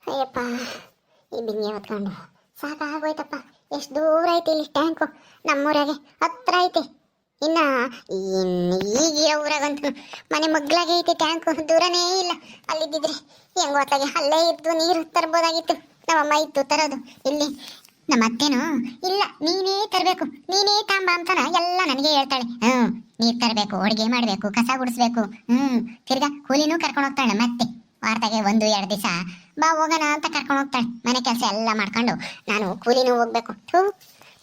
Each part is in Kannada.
ಅಯ್ಯಪ್ಪ, ಈ ಬಿಂಗೆ ಹೊತ್ಕೊಂಡು ಸಾಕಾಗೋಯ್ತಪ್ಪ. ಎಷ್ಟು ದೂರ ಐತಿ ಇಲ್ಲಿ ಟ್ಯಾಂಕು. ನಮ್ಮೂರಾಗೆ ಹತ್ರ ಐತಿ. ಇನ್ನು ಈಗಿರೋ ಊರಾಗಂತೂ ಮನೆ ಮಗ್ಲಾಗೆ ಐತಿ ಟ್ಯಾಂಕು, ದೂರನೇ ಇಲ್ಲ. ಅಲ್ಲಿದ್ದಿದ್ರೆ ಹೆಂಗ್ ಗೊತ್ತಾಗಿ ಅಲ್ಲೇ ಇದ್ದು ನೀರು ತರ್ಬೋದಾಗಿತ್ತು. ನಮ್ಮಮ್ಮ ಇತ್ತು ತರೋದು. ಇಲ್ಲಿ ನಮ್ಮ ಅತ್ತೇನು ಇಲ್ಲ, ನೀನೇ ತರಬೇಕು, ನೀನೇ ತಾಂಬ ಅಂತಾನ ಎಲ್ಲ ನನಗೆ ಹೇಳ್ತಾಳೆ. ನೀರು ತರಬೇಕು, ಅಡುಗೆ ಮಾಡಬೇಕು, ಕಸ ಗುಡಿಸ್ಬೇಕು, ತಿರ್ಗಾ ಕೂಲಿನೂ ಕರ್ಕೊಂಡು ಹೋಗ್ತಾಳೆ. ಮತ್ತೆ ವಾರದಾಗೆ 1-2 ದಿವಸ ಬಾ ಹೋಗೋಣ ಅಂತ ಕರ್ಕೊಂಡು ಹೋಗ್ತಾಳೆ. ಮನೆ ಕೆಲಸ ಎಲ್ಲ ಮಾಡ್ಕೊಂಡು ನಾನು ಕೂಲಿನೂ ಹೋಗ್ಬೇಕು.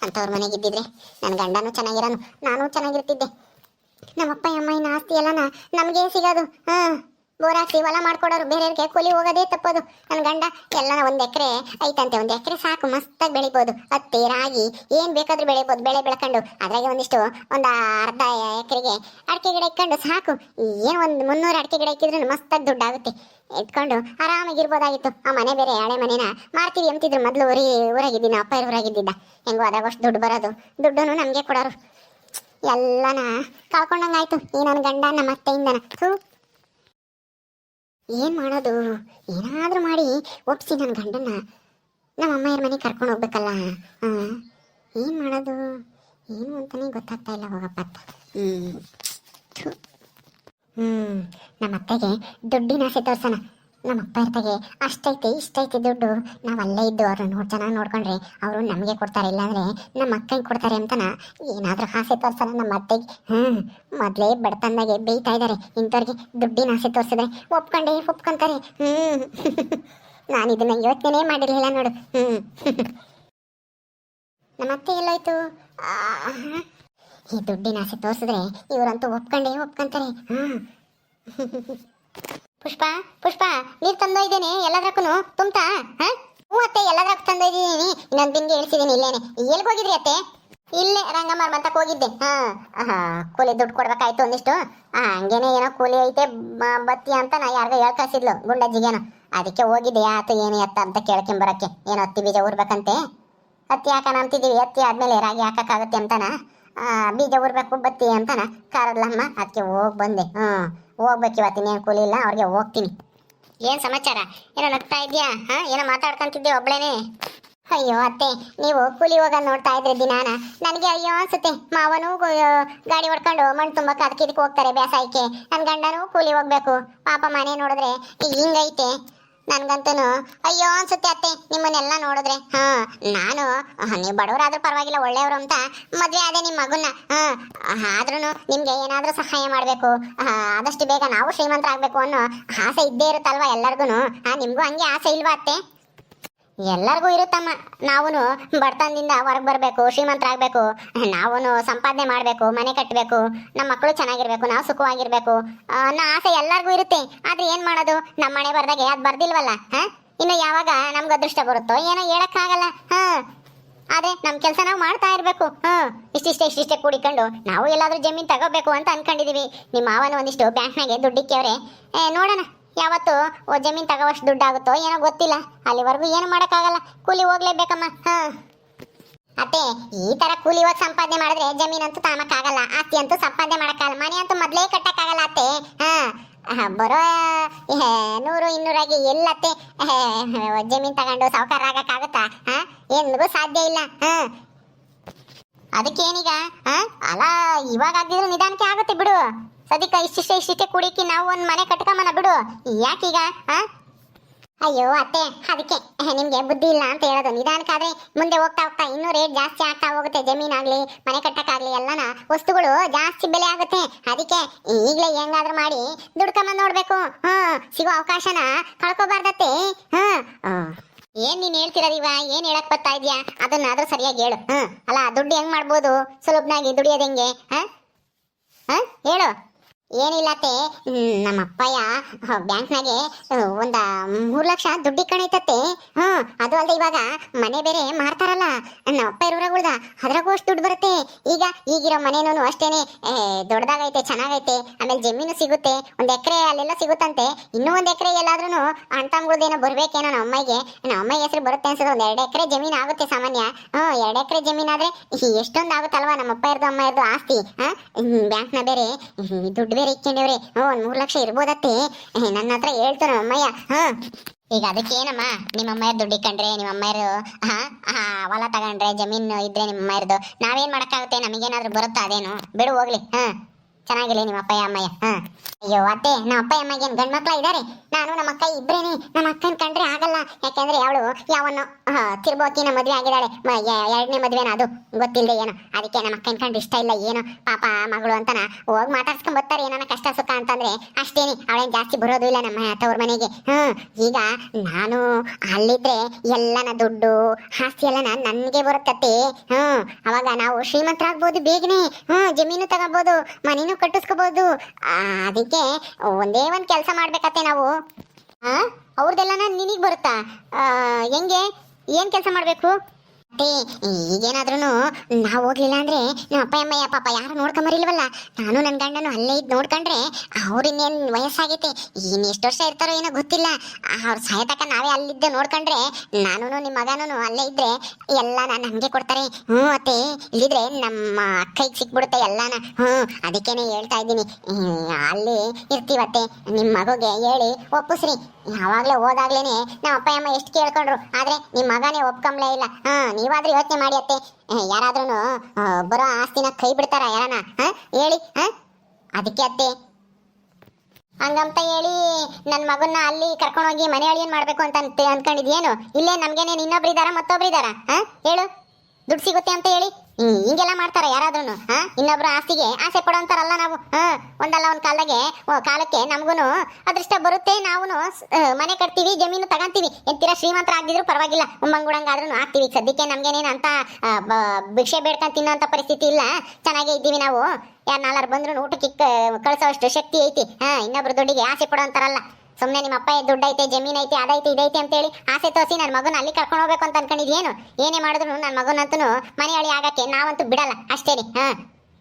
ಅಂಥವ್ರ ಮನೆಗಿದ್ದಿದ್ರೆ ನನ್ನ ಗಂಡನೂ ಚೆನ್ನಾಗಿರೋನು, ನಾನು ಚೆನ್ನಾಗಿರ್ತಿದ್ದೆ. ನಮ್ಮಪ್ಪ ಅಮ್ಮನ ಆಸ್ತಿ ಎಲ್ಲ ನಮಗೆ ಸಿಗೋದು. ಬೋರ್ ಹಾಕಿ ಹೊಲ ಮಾಡ್ಕೊಡೋರು, ಬೇರೆಯವ್ರಿಗೆ ಕೂಲಿ ಹೋಗೋದೇ ತಪ್ಪೋದು. ನನ್ನ ಗಂಡ ಎಲ್ಲ 1 ಎಕರೆ ಐತಂತೆ, 1 ಎಕರೆ ಸಾಕು, ಮಸ್ತಾಗಿ ಬೆಳಿಬೋದು. ಹತ್ತಿ ರಾಗಿ ಏನು ಬೇಕಾದ್ರೂ ಬೆಳಿಬೋದು. ಬೆಳೆ ಬೆಳ್ಕೊಂಡು ಅದ್ರಾಗೆ ಒಂದು ಅರ್ಧ ಎಕರೆಗೆ ಅಡಿಕೆ ಗಿಡ ಇಟ್ಕೊಂಡು ಸಾಕು. ಏನು 300 ಅಡಿಕೆ ಗಿಡ ಇಕ್ಕಿದ್ರು ಮಸ್ತಾಗಿ ದುಡ್ಡಾಗುತ್ತೆ. ಇಟ್ಕೊಂಡು ಆರಾಮಾಗಿರ್ಬೋದಾಗಿತ್ತು. ಆ ಮನೆ ಬೇರೆ ಹಳೆ ಮನೇನ ಮಾರ್ತೀವಿ ಅಂತಿದ್ರು. ಮೊದಲು ಊರಾಗಿದ್ದೀನಿ, ಅಪ್ಪ ಊರಾಗಿದ್ದಿದ್ದ. ಹೆಂಗೋ ಅದಾಗಷ್ಟು ದುಡ್ಡು ಬರೋದು, ದುಡ್ಡನ್ನು ನಮಗೆ ಕೊಡೋರು. ಎಲ್ಲನ ಕಳ್ಕೊಂಡಂಗಾಯ್ತು ಈ ನನ್ನ ಗಂಡ ನಮ್ಮ ಅತ್ತೆಯಿಂದನ. ಏನು ಮಾಡೋದು? ಏನಾದರೂ ಮಾಡಿ ಒಪ್ಸಿ ನನ್ನ ಗಂಡನ್ನ ನಮ್ಮ ಅಮ್ಮಯ್ಯರ ಮನೆಗೆ ಕರ್ಕೊಂಡು ಹೋಗ್ಬೇಕಲ್ಲ. ಏನು ಮಾಡೋದು ಏನು ಅಂತಲೇ ಗೊತ್ತಾಗ್ತಾ ಇಲ್ಲ. ಹೋಗಪ್ಪ ಅಂತ. ನಮ್ಮ ಅತ್ತೆಗೆ ದುಡ್ಡಿನ ಆಸೆ ತೋರ್ಸೋಣ. ನಮ್ಮ ಅಪ್ಪ ಇರ್ತಾಗೆ ಅಷ್ಟೈತೆ ಇಷ್ಟೈತೆ ದುಡ್ಡು, ನಾವು ಅಲ್ಲೇ ಇದ್ದು ಅವ್ರನ್ನ ಚೆನ್ನಾಗಿ ನೋಡ್ಕೊಂಡ್ರೆ ಅವರು ನಮಗೆ ಕೊಡ್ತಾರೆ, ಇಲ್ಲಾಂದರೆ ನಮ್ಮ ಅಕ್ಕಂಗೆ ಕೊಡ್ತಾರೆ ಅಂತನ ಏನಾದರೂ ಆಸೆ ತೋರ್ಸೋಣ ನಮ್ಮ ಅತ್ತೆಗೆ. ಮೊದಲೇ ಬಡತನದಾಗೆ ಬೇಯ್ತಾ ಇದ್ದಾರೆ. ಇಂಥವ್ರಿಗೆ ದುಡ್ಡಿನ ಆಸೆ ತೋರಿಸಿದ್ರೆ ಒಪ್ಕೊಂತಾರೆ. ನಾನು ಇದನ್ನ ಯೋಚನೆ ಮಾಡಿರಲಿಲ್ಲ ನೋಡು. ನಮ್ಮ ಅತ್ತೆ ಎಲ್ಲೋಯ್ತು? ಈ ದುಡ್ಡಿನ ಆಸೆ ತೋರಿಸಿದ್ರೆ ಇವರಂತೂ ಒಪ್ಕೊಂತಾರೆ. ಪುಷ್ಪ ನೀರು ತಂದೊಯ್ದೇನೆ ಎಲ್ಲದಕ್ಕೂ ತುಂಬ್ತಾ? ಅತ್ತೆ ಎಲ್ಲದಕ್ಕೂ ತಂದೊಯ್ದಿದ್ದೀನಿ. ಇನ್ನೊಂದು ಬಿಂಗೆ ಇಳಿಸಿದ್ದೀನಿ ಇಲ್ಲೇನೆ. ಎಲ್ಲಿಗೆ ಹೋಗಿದ್ರಿ ಅತ್ತೆ? ಇಲ್ಲೇ ರಂಗಮ್ಮರ ಬಂತಕ್ಕೆ ಹೋಗಿದ್ದೆ. ಕೂಲಿ ದುಡ್ಡು ಕೊಡ್ಬೇಕಾಯ್ತು ಒಂದಿಷ್ಟು. ಹಂಗೇನೆ ಏನೋ ಕೂಲಿ ಐತೆ ಬತ್ತಿ ಅಂತ ನಾ ಯಾರಿಗೋ ಹೇಳ್ಕಳಿಸಿದ್ಲು ಗುಂಡಜ್ಜಿಗೇನೋ. ಅದಕ್ಕೆ ಹೋಗಿದ್ದೆ. ಆತು ಏನು ಎತ್ತ ಅಂತ ಕೇಳ್ಕೊಂಬರಕ್ಕೆ. ಏನೋ ಹತ್ತಿ ಬೀಜ ಊರ್ಬೇಕಂತೆ. ಹತ್ತಿ ಹಾಕೋಣ ಅಂತಿದ್ದೀವಿ. ಹತ್ತಿ ಆದ್ಮೇಲೆ ರಾಗಿ ಹಾಕಕ್ಕಾಗತ್ತೆ ಅಂತಾನ. ಬೀಜ ಊರ್ಬೇಕು ಬತ್ತಿ ಅಂತಾನ ಕಾರಲ್ಲಮ್ಮ. ಅದಕ್ಕೆ ಬಂದೆ. ಹೋಗ್ಬೇಕು ಇವತ್ತು. ಇನ್ನೇನು ಕೂಲಿ ಇಲ್ಲ, ಅವ್ರಿಗೆ ಹೋಗ್ತೀನಿ. ಏನು ಸಮಾಚಾರ? ಏನೋ ನಗ್ತಾ ಇದೆಯಾ? ಏನೋ ಮಾತಾಡ್ಕೊಂತಿದ್ದೆ ಒಬ್ಳೇನೆ. ಅಯ್ಯೋ ಅತ್ತೆ, ನೀವು ಕೂಲಿ ಹೋಗೋದು ನೋಡ್ತಾ ಇದ್ರಿ ದಿನಾನ. ನನಗೆ ಅಯ್ಯೋ ಅನ್ಸುತ್ತೆ. ಮಾವನೂ ಗಾಡಿ ಹೊಡ್ಕೊಂಡು ಮಣ್ಣು ತುಂಬಕ್ಕೆ ಅದಕ್ಕೆ ಇದಕ್ಕೆ ಹೋಗ್ತಾರೆ ಬೇಸಾಯಕ್ಕೆ. ನನ್ನ ಗಂಡನೂ ಕೂಲಿ ಹೋಗ್ಬೇಕು. ಪಾಪ ಮನೆ ನೋಡಿದ್ರೆ ಹಿಂಗೈತೆ. ನನ್ಗಂತೂ ಅಯ್ಯೋ ಅನ್ಸುತ್ತೆ ಅತ್ತೆ ನಿಮ್ಮನ್ನೆಲ್ಲ ನೋಡಿದ್ರೆ. ನಾನು ನೀವು ಬಡವರಾದ್ರೂ ಪರವಾಗಿಲ್ಲ, ಒಳ್ಳೆಯವರು ಅಂತ ಮದುವೆ ಆದೆ ನಿಮ್ಮ ಮಗುನ. ಆದ್ರೂ ನಿಮ್ಗೆ ಏನಾದ್ರೂ ಸಹಾಯ ಮಾಡಬೇಕು, ಆದಷ್ಟು ಬೇಗ ನಾವು ಶ್ರೀಮಂತರಾಗಬೇಕು ಅನ್ನೋ ಆಸೆ ಇದ್ದೇ ಇರುತ್ತಲ್ವಾ ಎಲ್ಲರಿಗೂ. ನಿಮ್ಗೂ ಹಂಗೆ ಆಸೆ ಇಲ್ವಾ ಅತ್ತೆ? ಎಲ್ಲರಿಗೂ ಇರುತ್ತಮ್ಮ. ನಾವು ಬಡತನದಿಂದ ಹೊರಗೆ ಬರಬೇಕು, ಶ್ರೀಮಂತರಾಗಬೇಕು, ನಾವು ಸಂಪಾದನೆ ಮಾಡಬೇಕು, ಮನೆ ಕಟ್ಟಬೇಕು, ನಮ್ಮ ಮಕ್ಕಳು ಚೆನ್ನಾಗಿರ್ಬೇಕು, ನಾವು ಸುಖವಾಗಿರ್ಬೇಕು ಅನ್ನೋ ಆಸೆ ಎಲ್ಲರಿಗೂ ಇರುತ್ತೆ. ಆದ್ರೆ ಏನು ಮಾಡೋದು? ನಮ್ಮ ಮನೆ ಬರ್ದಾಗೆ ಅದು ಬರ್ದಿಲ್ವಲ್ಲ. ಇನ್ನು ಯಾವಾಗ ನಮ್ಗೆ ಅದೃಷ್ಟ ಬರುತ್ತೋ ಏನೋ ಹೇಳಕ್ಕಾಗಲ್ಲ. ಅದೇ ನಮ್ಮ ಕೆಲಸ ನಾವು ಮಾಡ್ತಾ ಇರಬೇಕು. ಇಷ್ಟಿಷ್ಟೇ ಕೂಡಿಕೊಂಡು ನಾವು ಎಲ್ಲಾದ್ರೂ ಜಮೀನು ತಗೋಬೇಕು ಅಂತ ಅನ್ಕೊಂಡಿದೀವಿ. ನಿಮ್ಮ ಮಾವನ ಒಂದಿಷ್ಟು ಬ್ಯಾಂಕ್ನಾಗೆ ದುಡ್ಡಿಕ್ಕವ್ರೆ. ನೋಡೋಣ ಯಾವತ್ತು ಜಮೀನು ತಗೋವಷ್ಟು ದುಡ್ಡಾಗುತ್ತೋ ಏನೋ ಗೊತ್ತಿಲ್ಲ. ಅಲ್ಲಿವರೆಗೂ ಏನು ಮಾಡೋಕ್ಕಾಗಲ್ಲ, ಕೂಲಿ ಹೋಗ್ಲೇಬೇಕಮ್ಮ. ಅತ್ತೆ, ಈ ತರ ಕೂಲಿ ಹೋಗಿ ಸಂಪಾದನೆ ಮಾಡಿದ್ರೆ ಜಮೀನಂತೂ ತಾಮಕ್ಕಾಗಲ್ಲ, ಆಸ್ತಿ ಅಂತೂ ಸಂಪಾದನೆ ಮಾಡೋಕ್ಕಾಗಲ್ಲ, ಮನೆ ಅಂತೂ ಮೊದಲೇ ಕಟ್ಟಕ್ಕಾಗಲ್ಲ ಅತ್ತೆ. ಬರೋ 100-200 ಆಗಿ ಎಲ್ಲತ್ತೆ ಜಮೀನು ತಗೊಂಡು ಸಾವುಕಾರ ಆಗಕ್ಕಾಗತ್ತಾ? ಏನಿಗೂ ಸಾಧ್ಯ ಇಲ್ಲ. ಅದಕ್ಕೇನೀಗ ಅಲ್ಲ, ಇವಾಗ ಆಗಿದ್ರು ನಿಧಾನಕ್ಕೆ ಆಗುತ್ತೆ ಬಿಡು. ಸದ್ಯಕ್ಕೆ ಇಷ್ಟಿಷ್ಟೇ ಕುಡಿಕಿ ನಾವು ಒಂದು ಮನೆ ಕಟ್ಕೊಂಬನ ಬಿಡು. ಯಾಕೀಗ? ಅಯ್ಯೋ ಅತ್ತೆ, ಅದಕ್ಕೆ ನಿಮ್ಗೆ ಬುದ್ಧಿ ಇಲ್ಲ ಅಂತ ಹೇಳೋದು. ನಿಧಾನಕ್ಕಾದ್ರೆ ಮುಂದೆ ಹೋಗ್ತಾ ಇನ್ನೂ ರೇಟ್ ಜಾಸ್ತಿ ಆಗ್ತಾ ಹೋಗುತ್ತೆ. ಜಮೀನಾಗ್ಲಿ ಮನೆ ಕಟ್ಟಕ್ಕಾಗ್ಲಿ ಎಲ್ಲನ ವಸ್ತುಗಳು ಜಾಸ್ತಿ ಬೆಲೆ ಆಗುತ್ತೆ. ಅದಕ್ಕೆ ಈಗಲೇ ಹೆಂಗಾದ್ರೂ ಮಾಡಿ ದುಡ್ಕೊಂಬಂದು ನೋಡ್ಬೇಕು. ಸಿಗೋ ಅವಕಾಶನ ಕಳ್ಕೊಬಾರ್ದತ್ತೆ. ಏನ್ ನೀನ್ ಹೇಳ್ತಿರೋದಿವ? ಏನ್ ಹೇಳಕ್ ಬರ್ತಾ ಇದ್ಯಾ? ಅದನ್ನಾದ್ರೂ ಸರಿಯಾಗಿ ಹೇಳು. ಅಲ್ಲ, ದುಡ್ಡು ಹೆಂಗ್ ಮಾಡ್ಬೋದು ಸುಲಭನಾಗಿ? ದುಡಿಯೋದು ಹೆಂಗೆ ಹೇಳು. ಏನಿಲ್ಲತ್ತೆ, ನಮ್ಮ ಅಪ್ಪಯ್ಯ ಬ್ಯಾಂಕ್ನಾಗೆ 3 ಲಕ್ಷ ದುಡ್ಡಿ ಕಣೈತತ್ತೆ. ಅದು ಅಲ್ಲದೆ ಇವಾಗ ಮನೆ ಬೇರೆ ಮಾರ್ತಾರಲ್ಲ ನಮ್ಮ ಅಪ್ಪ ಇರೋರಾಗುಳ್ದ, ಅದ್ರಾಗೂ ಅಷ್ಟು ದುಡ್ಡು ಬರುತ್ತೆ. ಈಗಿರೋ ಮನೇನೂ ಅಷ್ಟೇನೆ ದೊಡ್ಡದಾಗೈತೆ, ಚೆನ್ನಾಗೈತೆ. ಆಮೇಲೆ ಜಮೀನು ಸಿಗುತ್ತೆ, 1 ಎಕರೆ ಅಲ್ಲೆಲ್ಲ ಸಿಗುತ್ತಂತೆ. ಇನ್ನೂ 1 ಎಕರೆ ಎಲ್ಲಾದ್ರೂ ಅಣ್ತಂಗುಳ್ದೇನೋ ಬರ್ಬೇಕೇನೋ ನಮ್ಮ ಅಮ್ಮಗೆ ಹೆಸರು ಬರುತ್ತೆ ಅನ್ಸುತ್ತೆ. 1-2 ಎಕರೆ ಜಮೀನು ಆಗುತ್ತೆ ಸಾಮಾನ್ಯ. 2 ಎಕರೆ ಜಮೀನಾದ್ರೆ ಎಷ್ಟೊಂದು ಆಗುತ್ತಲ್ವಾ ನಮ್ಮ ಅಪ್ಪ ಇರ್ದು ಅಮ್ಮ ಇರ್ದು ಆಸ್ತಿ. ಬ್ಯಾಂಕ್ನ ಬೇರೆ ದುಡ್ಡು ಬೇರೆ ಇಕ್ಕೊಂಡವ್ರೆ. 1-3 ಲಕ್ಷ ಇರ್ಬೋದತ್ತೆ. ನನ್ನ ಹತ್ರ ಹೇಳ್ತಾನ ಅಮ್ಮಯ್ಯ. ಈಗ ಅದಕ್ಕೇನಮ್ಮ ನಿಮ್ಮ ಅಮ್ಮಯ್ಯರ್ ದುಡ್ಡು ಇಕ್ಕಂಡ್ರೆ ನಿಮ್ಮ ಅಮ್ಮಯ್ಯರು ಹಾ ಹಾ ಹೊಲ ತಗೊಂಡ್ರೆ ಜಮೀನು ಇದ್ರೆ ನಿಮ್ಮ ಅಮ್ಮಯ್ಯರ್ದು ನಾವೇನ್ ಮಾಡಕ್ಕಾಗುತ್ತೆ, ನಮಗೇನಾದ್ರೂ ಬರುತ್ತಾ ಅದೇನು, ಬಿಡು ಹೋಗ್ಲಿ. ಚೆನ್ನಾಗಿಲ್ಲ ನಿಮ್ಮ ಅಪ್ಪಯ್ಯ ಅಮ್ಮಯ್ಯ. ಅಯ್ಯೋ ಅತ್ತೆ, ನಮ್ಮ ಅಪ್ಪಯ್ಯ ಅಮ್ಮಗೆ ಏನು ಗಂಡು ಮಕ್ಳ ಇದ್ದಾರೆ, ನಾನು ನಮ್ಮ ಅಕ್ಕ ಇಬ್ರೇನೆ. ನಮ್ಮ ಅಕ್ಕನ ಕಂಡ್ರೆ ಆಗಲ್ಲ, ಯಾಕೆಂದ್ರೆ ಅವಳು ಯಾವನು ತಿರ್ಬೋಕಿನ ಮದ್ವೆ ಆಗಿದ್ದಾಳೆ, ಎರಡನೇ ಮದ್ವೆನ ಅದು ಗೊತ್ತಿಲ್ಲದೆ ಏನೋ, ಅದಕ್ಕೆ ನಮ್ಮ ಅಕ್ಕನ ಕಂಡ್ರೆ ಇಷ್ಟ ಇಲ್ಲ ಏನೋ, ಪಾಪ ಮಗಳು ಅಂತನ ಹೋಗಿ ಮಾತಾಡ್ಸ್ಕೊಂಡ್ ಬರ್ತಾರೆ ಏನಾನ ಕಷ್ಟ ಸುಖ ಅಂತಂದ್ರೆ ಅಷ್ಟೇನೆ, ಅವಳೇನ್ ಜಾಸ್ತಿ ಬರೋದು ಇಲ್ಲ ನಮ್ಮ ತವ್ರ ಮನೆಗೆ. ಈಗ ನಾನು ಅಲ್ಲಿದ್ರೆ ಎಲ್ಲನ ದುಡ್ಡು ಆಸ್ತಿ ಎಲ್ಲ ನನ್ಗೆ ಬರುತ್ತತ್ತೆ. ಅವಾಗ ನಾವು ಶ್ರೀಮಂತರಾಗ್ಬೋದು ಬೇಗನೆ, ಜಮೀನು ತಗೋಬಹುದು, ಮನೇನು ಕಟ್ಟಿಸ್ಕೋಬಹುದು. ಅದಕ್ಕೆ ಒಂದೇ ಒಂದ್ ಕೆಲಸ ಮಾಡ್ಬೇಕತ್ತೆ ನಾವು. ಅವ್ರದೆಲ್ಲನ ನಿನಗ್ ಬರುತ್ತಾ? ಹೆಂಗೆ, ಏನ್ ಕೆಲಸ ಮಾಡ್ಬೇಕು? ಈಗೇನಾದ್ರೂ ನಾವು ಹೋಗ್ಲಿಲ್ಲ ಅಂದ್ರೆ ನಮ್ಮ ಅಪ್ಪ ಅಮ್ಮಯ್ಯ ಪಾಪ ಯಾರು ನೋಡ್ಕೊಂಬರಿಲ್ವಲ್ಲ, ನಾನು ನನ್ನ ಗಂಡನು ಅಲ್ಲೇ ಇದ್ದು ನೋಡ್ಕೊಂಡ್ರೆ ಅವ್ರಿನ್ನೇನು ವಯಸ್ಸಾಗೈತೆ, ಇನ್ನು ಎಷ್ಟು ವರ್ಷ ಇರ್ತಾರೋ ಏನೋ ಗೊತ್ತಿಲ್ಲ, ಅವ್ರ ಸಾಯತಕ್ಕ ನಾವೇ ಅಲ್ಲಿದ್ದೆ ನೋಡ್ಕೊಂಡ್ರೆ ನಾನು ನಿಮ್ಮ ಮಗನೂ ಅಲ್ಲೇ ಇದ್ರೆ ಎಲ್ಲ ನಮಗೆ ಕೊಡ್ತಾರೆ. ಅತ್ತೆ ಇಲ್ಲಿದ್ರೆ ನಮ್ಮ ಅಕ್ಕೈಗೆ ಸಿಕ್ಬಿಡುತ್ತೆ ಎಲ್ಲಾನ. ಅದಕ್ಕೇನೆ ಹೇಳ್ತಾ ಇದ್ದೀನಿ, ಅಲ್ಲಿ ಇರ್ತೀವತ್ತೆ, ನಿಮ್ಮ ಮಗುಗೆ ಹೇಳಿ ಒಪ್ಪಿಸ್ರಿ. ಯಾವಾಗ್ಲೇ ಹೋದಾಗ್ಲೇನೆ ನಮ್ಮ ಅಪ್ಪ ಅಮ್ಮ ಎಷ್ಟು ಕೇಳ್ಕೊಂಡ್ರು, ಆದ್ರೆ ನಿಮ್ಮ ಮಗನೇ ಒಪ್ಕೊಂಬ್ಲೇ ಇಲ್ಲ. ನೀವಾದ್ರೂ ಯೋಚನೆ ಮಾಡಿ ಅತ್ತೆ, ಯಾರಾದ್ರೂ ಬರೋ ಆಸ್ತಿನ ಕೈ ಬಿಡ್ತಾರ ಯಾರನ ಹೇಳಿ? ಅದಕ್ಕೆ ಅತ್ತೆ ಹಂಗಂತ ಹೇಳಿ ನನ್ನ ಮಗನ್ನ ಅಲ್ಲಿ ಕರ್ಕೊಂಡೋಗಿ ಮನೆ ಅಳಿಯನ್ ಮಾಡ್ಬೇಕು ಅಂತ ಅನ್ಕೊಂಡಿದ್ಯೇನು? ಇಲ್ಲೇ ನಮ್ಗೇನೆ ಇನ್ನೊಬ್ರು ಇದಾರ ಮತ್ತೊಬ್ರು ಇದಾರ? ಹೇಳು, ದುಡ್ಡು ಸಿಗುತ್ತೆ ಅಂತ ಹೇಳಿ ಹಿಂಗೆಲ್ಲ ಮಾಡ್ತಾರ ಯಾರಾದ್ರೂ? ಇನ್ನೊಬ್ರು ಆಸ್ತಿಗೆ ಆಸೆ ಪಡೋಂತಾರಲ್ಲ ನಾವು. ಒಂದಲ್ಲ ಒಂದ್ ಕಾಲಕ್ಕೆ ನಮ್ಗೂನು ಅದೃಷ್ಟ ಬರುತ್ತೆ, ನಾವು ಮನೆ ಕಟ್ತೀವಿ, ಜಮೀನು ತಗೊಂತೀವಿ, ಎಂತೀರ ಶ್ರೀಮಂತರ ಆಗಿದ್ರು ಪರವಾಗಿಲ್ಲ, ಉಮ್ಮಂಗುಡಂಗಾದ್ರೂ ಆಗ್ತೀವಿ. ಸದ್ಯಕ್ಕೆ ನಮ್ಗೇನೇನು ಅಂತ ಭಿಕ್ಷೆ ಬೇಡ್ಕೊಂಡು ತಿನ್ನೋಂಥ ಪರಿಸ್ಥಿತಿ ಇಲ್ಲ, ಚೆನ್ನಾಗೇ ಇದ್ದೀವಿ ನಾವು. ಯಾರು ನಾಲ್ವರು ಬಂದ್ರು ಊಟಕ್ಕೆ ಕಳಿಸೋಷ್ಟು ಶಕ್ತಿ ಐತಿ. ಇನ್ನೊಬ್ರು ದುಡ್ಡಿಗೆ ಆಸೆ ಪಡೋಂತಾರಲ್ಲ. ಸುಮ್ಮನೆ ನಿಮ್ಮ ಅಪ್ಪ ದುಡ್ಡು ಐತೆ, ಜಮೀನ್ ಐತೆ, ಅದೈತೆ ಇದೈತೆ ಅಂತೇಳಿ ಆಸೆ ತೋರಿಸಿ ನನ್ನ ಮಗನ ಅಲ್ಲಿ ಕರ್ಕೊಂಡು ಹೋಗ್ಬೇಕು ಅಂತ ಅನ್ಕೊಂಡಿದ್ಯೇನು? ಏನೇ ಮಾಡಿದ್ರು ನನ್ನ ಮಗನಂತೂ ಮನೆ ಅಳಿ ಆಗಕ್ಕೆ ನಾವಂತೂ ಬಿಡಲ್ಲ ಅಷ್ಟೇನೆ.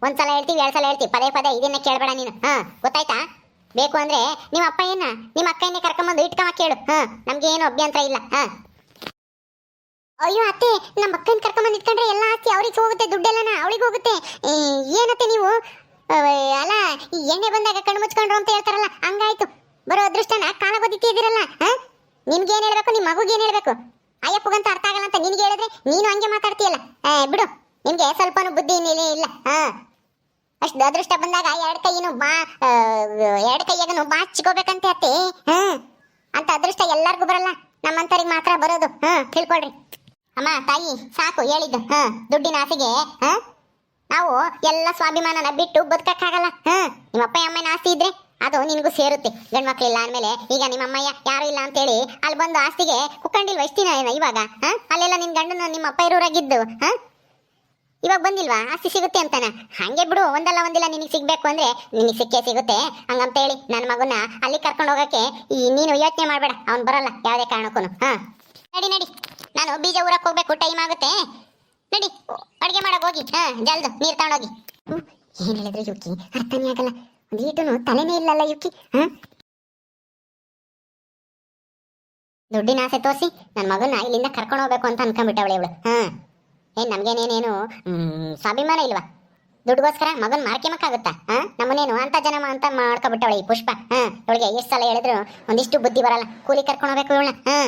ಒಂದ್ಸಲ ಹೇಳ್ತೀವಿ, 2 ಸಲ ಹೇಳ್ತೀವಿ, ಪದೇ ಪದೇ ಇದನ್ನ ಕೇಳಬೇಡ ನೀನು. ಗೊತ್ತಾಯ್ತಾ? ಬೇಕು ಅಂದ್ರೆ ನಿಮ್ಮ ಅಪ್ಪ ನಿಮ್ಮ ಅಕ್ಕಯನ್ನೇ ಕರ್ಕೊಂಬಂದು ಇಟ್ಕೊಂಬ ಕೇಳು. ನಮ್ಗೆ ಏನು ಅಭ್ಯಂತರ ಇಲ್ಲ. ಅಯ್ಯೋ ಅತ್ತೆ, ನಮ್ಮ ಅಕ್ಕನ ಕರ್ಕೊಂಬಂದು ಇಟ್ಕೊಂಡ್ರೆ ಎಲ್ಲ ಆಸ್ತಿ ಅವ್ರಿಗೆ ಹೋಗುತ್ತೆ, ದುಡ್ಡೆಲ್ಲನ ಅವಳಿಗೆ ಹೋಗುತ್ತೆ. ಏನತ್ತೆ ನೀವು ಅಲ್ಲ, ಈ ಎಣ್ಣೆ ಬಂದಾಗ ಕಣ್ಣು ಮುಚ್ಕೊಂಡ್ರು ಅಂತ ಹೇಳ್ತಾರಲ್ಲ, ಹಂಗಾಯ್ತು. ಬರೋ ಅದೃಷ್ಟನ ಕಾಲ ಗೊತ್ತಿದ್ದೀರಲ್ಲ. ನಿಮ್ಗೇನ್ ಹೇಳ್ಬೇಕು, ನಿಮ್ಮ ಮಗುಗೇನ್ ಹೇಳ್ಬೇಕು? ಅಯ್ಯಪ್ಪಗಂತ ಅರ್ಥ ಆಗಲ್ಲ ಅಂತ ನಿನ್ಗೆ ಹೇಳಿದ್ರೆ ನೀನು ಹಂಗೆ ಮಾತಾಡ್ತೀಯಲ್ಲ. ಬಿಡು, ನಿಮ್ಗೆ ಸ್ವಲ್ಪನೂ ಬುದ್ಧಿ ಇಲ್ಲ. ಅಷ್ಟು ಅದೃಷ್ಟ ಬಂದಾಗ ಎರಡು ಕೈಯಾಗನು ಬಾಚಿಕೋಬೇಕಂತೆ ಅತ್ತೆ. ಅಂತ ಅದೃಷ್ಟ ಎಲ್ಲಾರ್ಗು ಬರಲ್ಲ, ನಮ್ಮಂತರಿಗೆ ಮಾತ್ರ ಬರೋದು. ತಿಳ್ಕೊಳ್ರಿ ಅಮ್ಮ ತಾಯಿ, ಸಾಕು ಹೇಳಿದ್ದು. ದುಡ್ಡಿನ ಆಸೆಗೆ ನಾವು ಎಲ್ಲ ಸ್ವಾಭಿಮಾನನ ಬಿಟ್ಟು ಬದುಕಕ್ಕಾಗಲ್ಲ. ನಿಮ್ಮ ಅಪ್ಪ ಅಮ್ಮನ ಆಸ್ತಿ ಇದ್ರೆ ಅದು ನಿನ್ಗೂ ಸೇರುತ್ತೆ. ಗಂಡ್ ಮಕ್ಳಿಲ್ಲ ಅಂದ್ಮೇಲೆ ಈಗ ನಿಮ್ಮ ಅಮ್ಮಯ್ಯ ಯಾರು ಇಲ್ಲ ಅಂತೇಳಿ ಅಲ್ಲಿ ಬಂದು ಆಸ್ತಿಗೆ ಕುಕ್ಕಂಡಿಲ್ವ ಎಷ್ಟು ದಿನ ಇವಾಗ? ಅಲ್ಲೆಲ್ಲ ನಿನ್ ಗಂಡನ ನಿಮ್ಮ ಅಪ್ಪ ಇರೋರಾಗಿದ್ದು ಇವಾಗ ಬಂದಿಲ್ವಾ ಆಸ್ತಿ ಸಿಗುತ್ತೆ ಅಂತಾನ? ಹಂಗೆ ಬಿಡು, ಒಂದಲ್ಲ ಒಂದಿಲ್ಲ ನಿನಗೆ ಸಿಗ್ಬೇಕು ಅಂದ್ರೆ ನಿನಗೆ ಸಿಕ್ಕೇ ಸಿಗುತ್ತೆ. ಹಂಗಂತ ಹೇಳಿ ನನ್ನ ಮಗನ ಅಲ್ಲಿ ಕರ್ಕೊಂಡು ಹೋಗಕ್ಕೆ ನೀನು ಯೋಚನೆ ಮಾಡ್ಬೇಡ, ಅವ್ನು ಬರಲ್ಲ ಯಾವುದೇ ಕಾರಣಕ್ಕೂ. ನಡಿ, ನಾನು ಬೀಜ ಊರಕ್ಕೆ ಹೋಗ್ಬೇಕು, ಟೈಮ್ ಆಗುತ್ತೆ. ನಡಿ, ಅಡುಗೆ ಮಾಡಕ್ ಹೋಗಿ. ಜಲ್ದು ನೀರು ತಗೊಂಡೋಗಿ. ಏನ್ ಹೇಳಿದ್ರೆ ಯುಕ್ಕಿ ಅರ್ಥನೇ ಆಗಲ್ಲ, ಒಂದೀಟನು ತಲೆನೇ ಇಲ್ಲಲ್ಲ ಯುಕ್ಕಿ. ದುಡ್ಡಿನ ಆಸೆ ತೋರಿಸಿ ನನ್ನ ಮಗನ ಇಲ್ಲಿಂದ ಕರ್ಕೊಂಡು ಹೋಗ್ಬೇಕು ಅಂತ ಅನ್ಕೊಂಡ್ಬಿಟ್ಟವಳೆ ಇವಳು. ಏನ್ ನಮ್ಗೇನೇನು ಸ್ವಾಭಿಮಾನ ಇಲ್ವಾ? ದುಡ್ಡುಗೋಸ್ಕರ ಮಗನ್ ಮಾರ್ಕೆಮಕ್ಕಾಗುತ್ತಾ? ನಮ್ಮನೇನು ಅಂತ ಜನ ಅಂತ ಮಾಡ್ಕೊಬಿಟ್ಟವಳೆ ಈ ಪುಷ್ಪ. ಇವಳಿಗೆ ಎಷ್ಟು ಸಲ ಹೇಳಿದ್ರು ಒಂದಿಷ್ಟು ಬುದ್ಧಿ ಬರಲ್ಲ. ಕೂಲಿ ಕರ್ಕೊಂಡು ಹೋಗ್ಬೇಕು ಇವಳನ್ನ.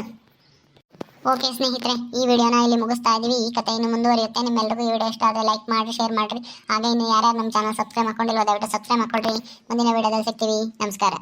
ಓಕೆ ಸ್ನೇಹಿತರೆ, ಈ ವಿಡಿಯೋನ ಇಲ್ಲಿ ಮುಗಿಸ್ತಾ ಇದೀವಿ. ಈ ಕಥೆ ಇನ್ನು ಮುಂದುವರಿಯುತ್ತೆ. ನಿಮ್ಮೆಲ್ಲರಿಗೂ ಈ ವಿಡಿಯೋ ಇಷ್ಟ ಆದರೆ ಲೈಕ್ ಮಾಡಿ, ಶೇರ್ ಮಾಡಿರಿ. ಹಾಗೆ ಇನ್ನು ಯಾರ್ಯಾರು ನಮ್ಮ ಚಾನಲ್ ಸಬ್ಸ್ಕ್ರೈಬ್ ಮಾಡ್ಕೊಂಡಿಲ್ವೋ ದಯವಿಟ್ಟು ಸಬ್ಸ್ಕ್ರೈಬ್ ಮಾಡ್ಕೊಳ್ರಿ. ಮುಂದಿನ ವಿಡಿಯೋದಲ್ಲಿ ಸಿಗ್ತೀವಿ. ನಮಸ್ಕಾರ.